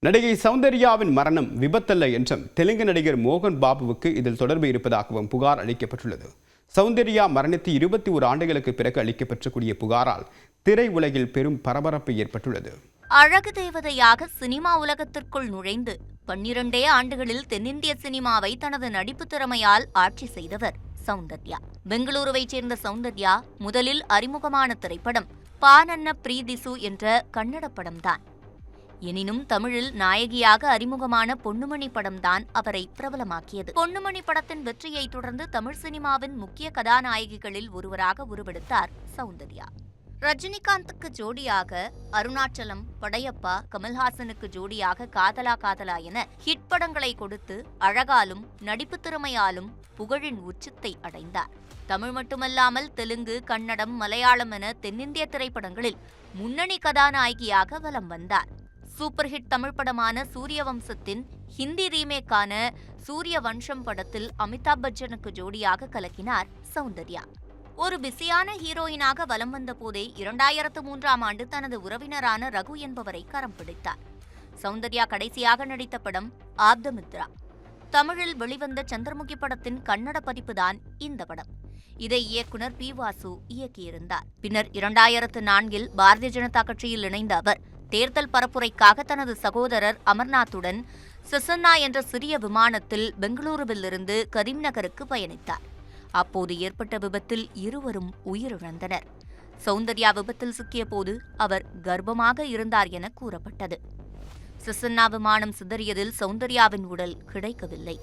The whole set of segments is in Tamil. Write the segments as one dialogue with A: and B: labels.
A: நடிகை சௌந்தர்யாவின் மரணம் விபத்தல்ல என்றும் தெலுங்கு நடிகர் மோகன் பாபுவுக்கு இதில் தொடர்பு இருப்பதாகவும் புகார் அளிக்கப்பட்டுள்ளது. சௌந்தர்யா மரணித்து 21 ஆண்டுகளுக்கு பிறகு அளிக்கப்பெற்றக்கூடிய புகாரால் திரை உலகில் பெரும் பரபரப்பு ஏற்பட்டுள்ளது.
B: அழகு தேவதையாக சினிமா உலகத்திற்குள் நுழைந்து 12 ஆண்டுகளில் தென்னிந்திய சினிமாவை தனது நடிப்பு திறமையால் ஆட்சி செய்தவர் சௌந்தர்யா. பெங்களூருவைச் சேர்ந்த சௌந்தர்யா முதலில் அறிமுகமான திரைப்படம் பானன்ன பிரீதிசு என்ற கன்னட படம்தான். எனினும் தமிழில் நாயகியாக அறிமுகமான பொன்னுமணி படம்தான் அவரை பிரபலமாக்கியது. பொன்னுமணி படத்தின் வெற்றியைத் தொடர்ந்து தமிழ் சினிமாவின் முக்கிய கதாநாயகிகளில் ஒருவராக உருவெடுத்தார் சௌந்தர்யா. ரஜினிகாந்துக்கு ஜோடியாக அருணாச்சலம், படையப்பா, கமல்ஹாசனுக்கு ஜோடியாக காதலா காதலா என ஹிட் படங்களை கொடுத்து அழகாலும் நடிப்பு திறமையாலும் புகழின் உச்சத்தை அடைந்தார். தமிழ் மட்டுமல்லாமல் தெலுங்கு, கன்னடம், மலையாளம் என தென்னிந்திய திரைப்படங்களில் முன்னணி கதாநாயகியாக வலம் வந்தார். சூப்பர் ஹிட் தமிழ் படமான சூரியவம்சத்தின் ஹிந்தி ரீமேக்கான சூரிய வம்சம் படத்தில் அமிதாப் பச்சனுக்கு ஜோடியாக கலக்கினார் சௌந்தர்யா. ஒரு பிஸியான ஹீரோயினாக வலம் வந்த போதே 2003ஆம் ஆண்டு தனது உறவினரான ரகு என்பவரை கரம் பிடித்தார். சௌந்தர்யா கடைசியாக நடித்த படம் ஆப்தமித்ரா. தமிழில் வெளிவந்த சந்திரமுகி படத்தின் கன்னட பதிப்புதான் இந்த படம். இதை இயக்குனர் பி. வாசு இயக்கியிருந்தார். பின்னர் 2004இல் பாரதிய ஜனதா கட்சியில் இணைந்த அவர் தேர்தல் பரப்புரைக்காக தனது சகோதரர் அமர்நாத்துடன் செசன்னா என்ற சிறிய விமானத்தில் பெங்களூருவிலிருந்து கரீம்நகருக்கு பயணித்தார். அப்போது ஏற்பட்ட விபத்தில் இருவரும் உயிரிழந்தனர். சௌந்தர்யா விபத்தில் சிக்கிய போது அவர் கர்ப்பமாக இருந்தார் என கூறப்பட்டது. செசன்னா விமானம் சிதறியதில் சௌந்தர்யாவின் உடல் கிடைக்கவில்லை.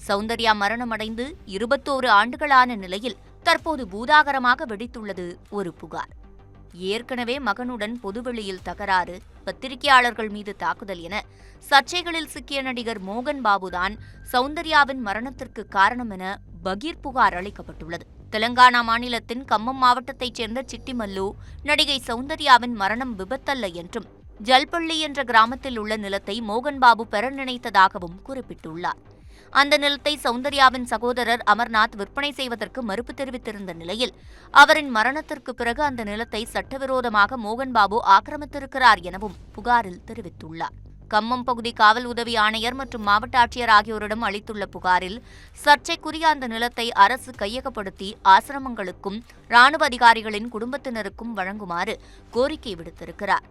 B: சௌந்தர்யா மரணமடைந்து 21 ஆண்டுகளான நிலையில் தற்போது பூதாகரமாக வெடித்துள்ளது ஒரு புகார். ஏற்கனவே மகனுடன் பொதுவெளியில் தகராறு, பத்திரிகையாளர்கள் மீது தாக்குதல் என சர்ச்சைகளில் சிக்கிய நடிகர் மோகன் பாபுதான் சௌந்தர்யாவின் மரணத்திற்கு காரணம் என பகீர் புகார் அளிக்கப்பட்டுள்ளது. தெலங்கானா மாநிலத்தின் கம்மம் மாவட்டத்தைச் சேர்ந்த சிட்டிமல்லு நடிகை சௌந்தர்யாவின் மரணம் விபத்தல்ல என்றும் ஜல்பள்ளி என்ற கிராமத்தில் உள்ள நிலத்தை மோகன் பாபு பெற நினைத்ததாகவும் குறிப்பிட்டுள்ளார். அந்த நிலத்தை சௌந்தர்யாவின் சகோதரர் அமர்நாத் விற்பனை செய்வதற்கு மறுப்பு தெரிவித்திருந்த நிலையில் அவரின் மரணத்திற்கு பிறகு அந்த நிலத்தை சட்டவிரோதமாக மோகன் பாபு ஆக்கிரமித்திருக்கிறார் எனவும் புகாரில் தெரிவித்துள்ளார். கம்மம் பகுதி காவல் உதவி ஆணையர் மற்றும் மாவட்ட ஆட்சியர் ஆகியோரிடம் அளித்துள்ள புகாரில் சர்ச்சைக்குரிய அந்த நிலத்தை அரசு கையகப்படுத்தி ஆசிரமங்களுக்கும் இராணுவ அதிகாரிகளின் குடும்பத்தினருக்கும் வழங்குமாறு கோரிக்கை விடுத்திருக்கிறார்.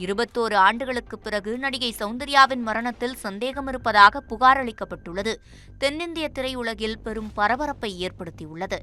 B: 21 ஆண்டுகளுக்கு பிறகு நடிகை சௌந்தர்யாவின் மரணத்தில் சந்தேகம் இருப்பதாக புகார் அளிக்கப்பட்டுள்ளது தென்னிந்திய திரையுலகில் பெரும் பரபரப்பை ஏற்படுத்தியுள்ளது.